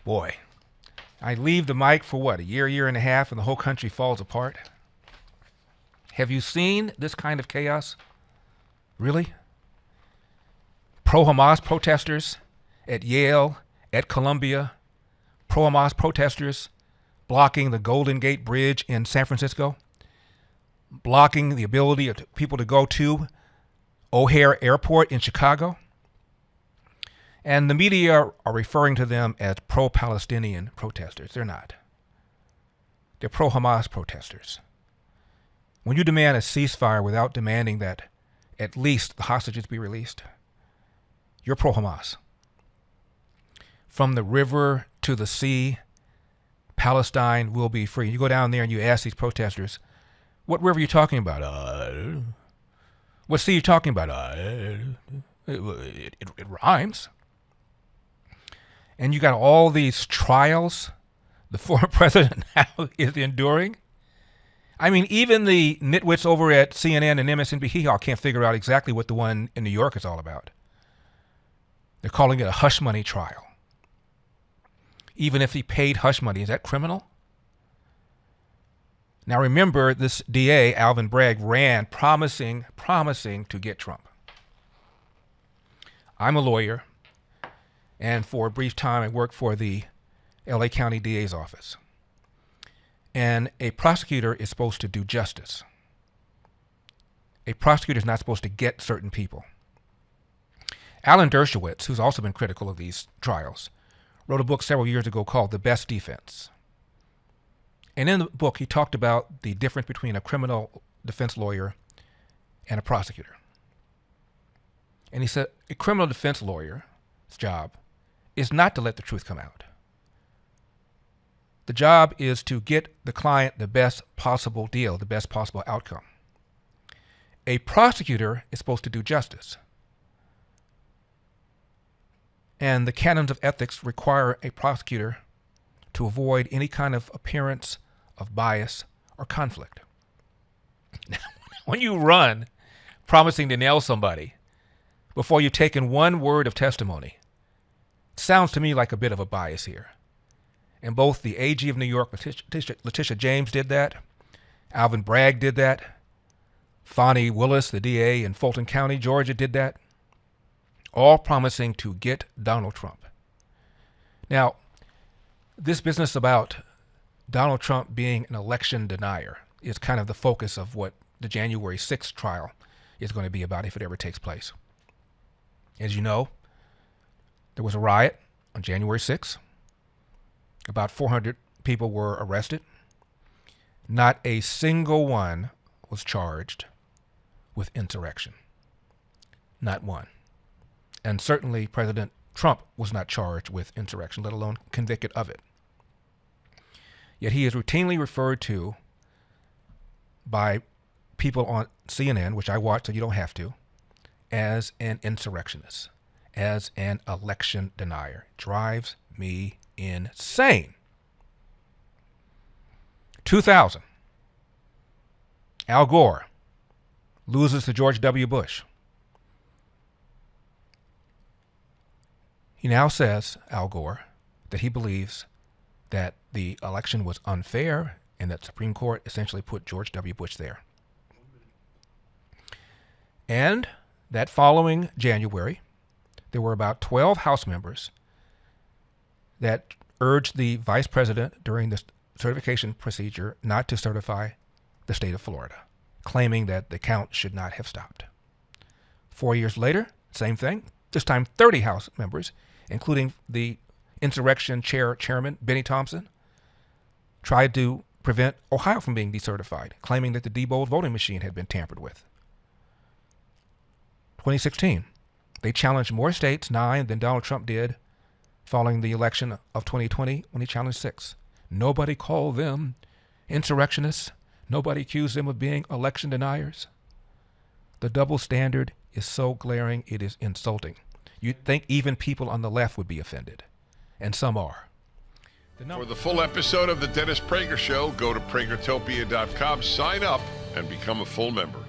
Boy, I leave the mic for what, a year and a half, and the whole country falls apart? Have you seen this kind of chaos? Really? Pro-Hamas protesters at Yale, at Columbia, pro-Hamas protesters blocking the Golden Gate Bridge in San Francisco, blocking the ability of people to go to O'Hare Airport in Chicago. And the media are referring to them as pro-Palestinian protesters. They're not. They're pro-Hamas protesters. When you demand a ceasefire without demanding that at least the hostages be released, you're pro-Hamas. From the river to the sea, Palestine will be free. You go down there and you ask these protesters, what river are you talking about? What sea are you talking about? It rhymes. And you got all these trials the former president now is enduring. I mean, even the nitwits over at CNN and MSNBC can't figure out exactly what the one in New York is all about. They're calling it a hush money trial. Even if he paid hush money, is that criminal? Now remember, this DA, Alvin Bragg, ran promising to get Trump. I'm a lawyer, and for a brief time I worked for the LA County DA's office. And a prosecutor is supposed to do justice. A prosecutor is not supposed to get certain people. Alan Dershowitz, who's also been critical of these trials, wrote a book several years ago called The Best Defense. And in the book, he talked about the difference between a criminal defense lawyer and a prosecutor. And he said a criminal defense lawyer's job is not to let the truth come out. The job is to get the client the best possible deal, the best possible outcome. A prosecutor is supposed to do justice. And the canons of ethics require a prosecutor to avoid any kind of appearance of bias or conflict. When you run promising to nail somebody before you've taken one word of testimony, it sounds to me like a bit of a bias here. And both the AG of New York, Letitia James, did that. Alvin Bragg did that. Fonnie Willis, the DA in Fulton County, Georgia, did that. All promising to get Donald Trump. Now, this business about Donald Trump being an election denier is kind of the focus of what the January 6th trial is going to be about if it ever takes place. As you know, there was a riot on January 6th. About 400 people were arrested. Not a single one was charged with insurrection. Not one. And certainly President Trump was not charged with insurrection, let alone convicted of it. Yet he is routinely referred to by people on CNN, which I watch so you don't have to, as an insurrectionist, as an election denier. Drives me insane. 2000, Al Gore loses to George W. Bush. He now says, Al Gore, that he believes that the election was unfair and that the Supreme Court essentially put George W. Bush there. And that following January, there were about 12 House members that urged the vice president during the certification procedure not to certify the state of Florida, claiming that the count should not have stopped. 4 years later, same thing, this time 30 House members, including the insurrection chairman, Benny Thompson, tried to prevent Ohio from being decertified, claiming that the Diebold voting machine had been tampered with. 2016, they challenged more states, 9, than Donald Trump did following the election of 2020 when he challenged 6. Nobody called them insurrectionists. Nobody accused them of being election deniers. The double standard is so glaring, it is insulting. You'd think even people on the left would be offended, and some are. For the full episode of The Dennis Prager Show, go to pragertopia.com, sign up, and become a full member.